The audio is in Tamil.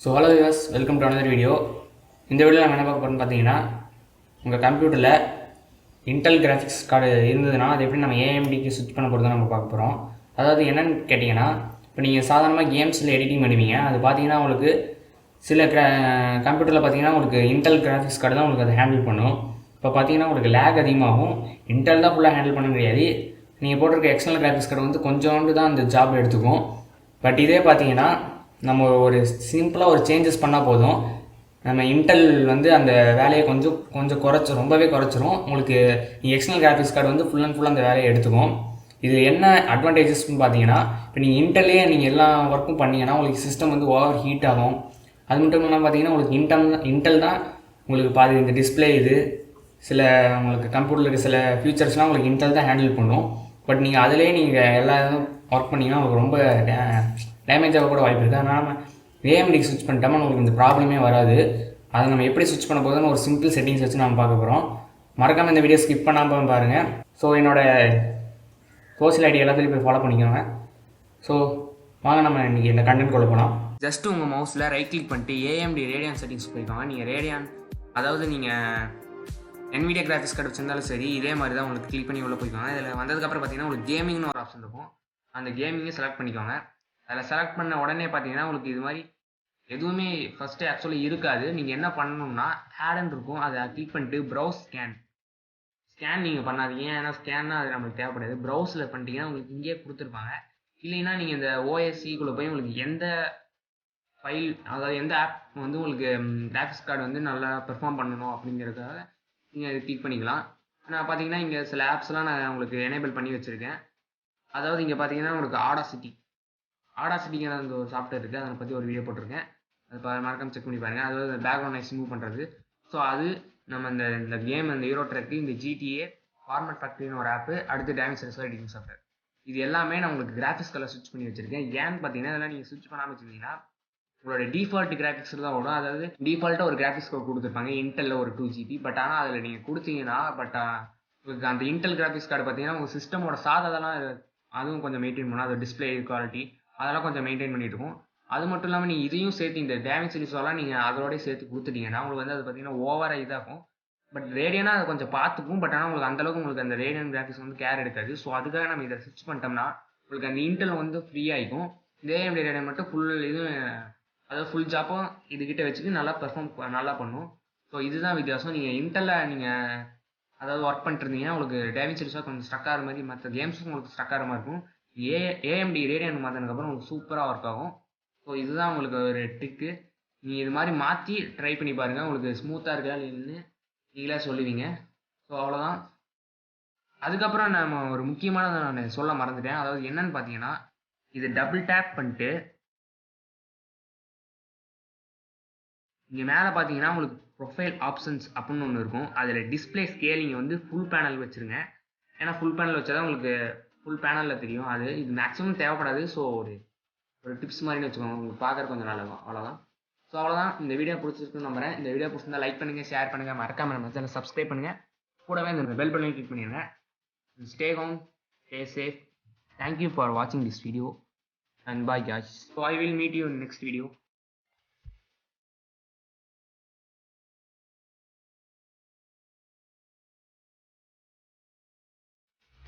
So hello viewers, welcome to another video. இந்த வீடியோவில் நம்ம என்ன பார்க்க போகிறோம்னு பார்த்தீங்கன்னா, உங்கள் கம்ப்யூட்டரில் இன்டெல் கிராஃபிக்ஸ் கார்டு இருந்ததுன்னா அது எப்படி நம்ம ஏஎம்டிக்கு ஸ்விட்ச் பண்ண போகிறது நம்ம பார்க்க போகிறோம். அதாவது என்னென்னு கேட்டிங்கன்னா, இப்போ நீங்கள் சாதாரணமாக கேம்ஸில் எடிட்டிங் பண்ணுவீங்க. அது பார்த்தீங்கன்னா உங்களுக்கு சில கம்ப்யூட்டரில் பார்த்தீங்கன்னா உங்களுக்கு இன்டெல் கிராஃபிக்ஸ் கார்டு தான் உங்களுக்கு அதை ஹேண்டில் பண்ணும். இப்போ பார்த்தீங்கன்னா உங்களுக்கு லேக் அதிகமாகும். இன்டெல் தான் ஃபுல்லாக ஹேண்டில் பண்ண முடியாது. நீங்கள் போட்டிருக்க எக்ஸ்டர்னல் கிராஃபிக்ஸ் கார்டு வந்து கொஞ்சோண்டு தான் அந்த ஜாப் எடுத்துக்கும். பட் இதே பார்த்தீங்கன்னா நம்ம ஒரு சிம்பிளாக ஒரு சேஞ்சஸ் பண்ணால் போதும், நம்ம இன்டெல் வந்து அந்த வேலையை கொஞ்சம் குறைச்சிரும், ரொம்பவே குறைச்சிரும். உங்களுக்கு நீங்கள் எக்ஸ்டர்னல் கிராஃபிக்ஸ் கார்டு வந்து ஃபுல் அண்ட் ஃபுல் அந்த வேலையை எடுத்துக்கும். இது என்ன அட்வான்டேஜஸ்ன்னு பார்த்தீங்கன்னா, இப்போ நீங்கள் இன்டெல்லே நீங்கள் எல்லா ஒர்க்கும் பண்ணிங்கன்னா உங்களுக்கு சிஸ்டம் வந்து ஓவர் ஹீட் ஆகும். அது மட்டும் இல்லாமல் பார்த்தீங்கன்னா உங்களுக்கு இன்டெல் தான் உங்களுக்கு பாதி இந்த டிஸ்பிளே இது சில உங்களுக்கு கம்ப்யூட்டரில் இருக்க சில ஃபியூச்சர்ஸ்லாம் உங்களுக்கு இன்டெல் தான் ஹேண்டில் பண்ணும். பட் நீங்கள் அதிலே நீங்கள் எல்லா இதுவும் ஒர்க் பண்ணிங்கன்னா உங்களுக்கு ரொம்ப டேமேஜ் ஆக கூட வாய்ப்பு இருக்குது. அதனால் நம்ம ஏஎம்டிக்கு ஸ்விட்ச் பண்ணிட்டோம்னா உங்களுக்கு இந்த ப்ராப்ளமே வராது. அதை நம்ம எப்படி ஸ்விட்ச் பண்ண போதுன்னு ஒரு சிம்பிள் செட்டிங்ஸ் வச்சு நம்ம பார்க்க போகிறோம். மறக்காமல் இந்த வீடியோ ஸ்கிப் பண்ணாமல் பாருங்கள். ஸோ என்னோடய சோஷியல் ஐடி எல்லாத்துலேயும் போய் ஃபாலோ பண்ணிக்கோங்க. ஸோ வாங்க நம்ம இன்றைக்கி இந்த கண்டென்ட் கொள்ள போகலாம். ஜஸ்ட்டு உங்கள் மவுஸில் ரைட் கிளிக் பண்ணிட்டு ஏஎம்டி ரேடியான் செட்டிங்ஸ் போய்க்கோங்க. நீங்கள் ரேடியான், அதாவது நீங்கள் NVIDIA கிராஃபிக்ஸ் கார்டு வச்சிருந்தாலும் சரி, இதே மாதிரி தான் உங்களுக்கு கிளிக் பண்ணி உள்ளே போய்க்கோங்க. இதில் வந்ததுக்கப்புறம் பார்த்தீங்கன்னா உங்களுக்கு கேமிங்னு ஒரு ஆப்ஷன் இருக்கும். அந்த கேமிங்கை செலக்ட் பண்ணிக்கோங்க. அதில் செலக்ட் பண்ண உடனே பார்த்தீங்கன்னா உங்களுக்கு இது மாதிரி எதுவுமே ஃபஸ்ட்டு ஆக்சுவலி இருக்காது. நீங்கள் என்ன பண்ணணும்னா ஹேடன் இருக்கும், அதை கிளிக் பண்ணிட்டு ப்ரௌஸ் ஸ்கேன் நீங்கள் பண்ணாதீங்க. ஏன்னா ஸ்கேன்னா அது நம்மளுக்கு தேவைப்படாது. ப்ரௌஸில் பண்ணிட்டீங்கன்னா உங்களுக்கு இங்கேயே கொடுத்துருப்பாங்க. இல்லைன்னா நீங்கள் இந்த ஓஎஸ்சிக்குள்ளே போய் உங்களுக்கு எந்த ஃபைல், அதாவது எந்த ஆப் வந்து உங்களுக்கு கிராஃபிக்ஸ் கார்டு வந்து நல்லா பெர்ஃபார்ம் பண்ணணும் அப்படிங்கிறதுக்காக நீங்கள் அதை கிளிக் பண்ணிக்கலாம். நான் பார்த்தீங்கன்னா இங்கே சில ஆப்ஸ்லாம் நான் உங்களுக்கு எனேபிள் பண்ணி வச்சுருக்கேன். அதாவது இங்கே பார்த்தீங்கன்னா உங்களுக்கு ஆடாசிட்டிங்கிற அந்த ஒரு சாஃப்ட்வேர் இருக்குது. அதை பற்றி ஒரு வீடியோ போட்டிருக்கேன். அது மறக்காம செக் பண்ணி பாருங்கள். அதாவது பேக்ரவுண்ட் நாய்ஸ் ரிமூவ் பண்ணுறது. ஸோ அது நம்ம இந்த கேம், இந்த ஹீரோ ட்ரக்கு, இந்த GTA ஃபார்மட் ஃபேக்ட்ரின்னு ஒரு ஆப்பு, அடுத்து டேமேஜ் ரெசர் எடிட்டிங் சாஃப்ட்வேர், இது எல்லாமே நான் உங்களுக்கு கிராஃபிக்ஸ் கலர் ஸ்விட்ச் பண்ணி வச்சிருக்கேன். ஏன்னு பார்த்தீங்கன்னா இதெல்லாம் நீங்கள் ஸ்விட்ச் பண்ணாமல் வச்சுருந்தீங்கன்னா உங்களோட டிஃபால்ட் கிராஃபிக்ஸ் தான் வரும். அதாவது டிஃபால்ட்டாக ஒரு கிராஃபிக்ஸ் கோட் கொடுத்துருப்பாங்க இன்டெல்ல ஒரு 2GB. பட் ஆனால் அதில் நீங்கள் கொடுத்தீங்கன்னா உங்களுக்கு அந்த இன்டெல் கிராஃபிக்ஸ் கார்டு பார்த்தீங்கன்னா உங்கள் சிஸ்டமோட சாதெல்லாம் அதுவும் கொஞ்சம் மெயின்டைன் பண்ணணும். அது டிஸ்பிளே குவாலிட்டி அதெல்லாம் கொஞ்சம் மெயின்டைன் பண்ணிட்டு இருக்கும். அது மட்டும் இல்லாமல் நீங்கள் இதையும் சேர்த்து இந்த டேமேஜ் ரிலீஸ்லாம் நீங்கள் அதோடய சேர்த்து கொடுத்துட்டீங்கன்னா உங்களுக்கு வந்து அது பார்த்தீங்கன்னா ஓவராக இதாகும். பட் ரேடியனாக அதை கொஞ்சம் பார்த்துக்கும். பட் ஆனால் உங்களுக்கு அந்தளவுக்கு உங்களுக்கு அந்த ரேடியன் கிராஃபிக்ஸ் வந்து கேர் எடுக்காது. ஸோ அதுக்காக நம்ம இதை ஸ்விட்ச் பண்ணிட்டோம்னா உங்களுக்கு அந்த இன்டெல் வந்து ஃப்ரீயாகிக்கும். இந்த AMD ரேடியன் மட்டும் அதாவது ஃபுல் ஜாப்பும் இதுகிட்ட வச்சுட்டு நல்லா பண்ணும். ஸோ இதுதான் வித்தியாசம். நீங்கள் இன்டெல்லில் நீங்கள் அதாவது ஒர்க் பண்ணிட்டு இருந்தீங்கன்னா உங்களுக்கு டேமேஜ் ரிலீஸாக கொஞ்சம் ஸ்ட்ரக் ஆகிற மாதிரி, மற்ற கேம்ஸும் உங்களுக்கு ஸ்ட்ரக் ஆகிற மாதிரி இருக்கும். AMD ரேடியன் மாற்றினதுக்கப்புறம் உங்களுக்கு சூப்பராக ஒர்க் ஆகும். ஸோ இதுதான் உங்களுக்கு ஒரு ட்ரிக்கு. நீங்கள் இது மாதிரி மாற்றி ட்ரை பண்ணி பாருங்கள். உங்களுக்கு ஸ்மூத்தாக இருக்கா இல்லைன்னு நீங்களே சொல்லுவீங்க. ஸோ அவ்வளோதான். அதுக்கப்புறம் நம்ம ஒரு முக்கியமானதை நான் சொல்ல மறந்துட்டேன். அதாவது என்னன்னு பார்த்தீங்கன்னா, இது டபுள் டேப் பண்ணிட்டு இங்கே மேலே பார்த்தீங்கன்னா உங்களுக்கு ப்ரொஃபைல் ஆப்ஷன்ஸ் அப்படின்னு ஒன்று இருக்கும். அதில் டிஸ்பிளே ஸ்கேலிங் வந்து ஃபுல் பேனல் வச்சுருங்க. ஏன்னா ஃபுல் பேனல் வச்சா தான் உங்களுக்கு ஃபுல் பேனலில் தெரியும். இது மேக்ஸிமம் தேவைப்படாது. ஸோ ஒரு டிப்ஸ் மாதிரின்னு வச்சுக்கோங்க, உங்களுக்கு பார்க்குற கொஞ்சம் நல்லாயிருக்கும். அவ்வளோதான். ஸோ அவ்வளோதான். இந்த வீடியோ பிடிச்சிருக்குன்னு நம்புறேன். இந்த வீடியோ பிடிச்சிருந்தா லைக் பண்ணுங்கள், ஷேர் பண்ணுங்கள், மறக்காம நம்ம சேனலை சப்ஸ்கிரைப் பண்ணுங்கள். கூடவே இந்த பெல் பட்டனை கிளிக் பண்ணிடுங்க. Stay home, stay safe. Thank you for வாட்சிங் this video and bye guys. So I will meet you in next video.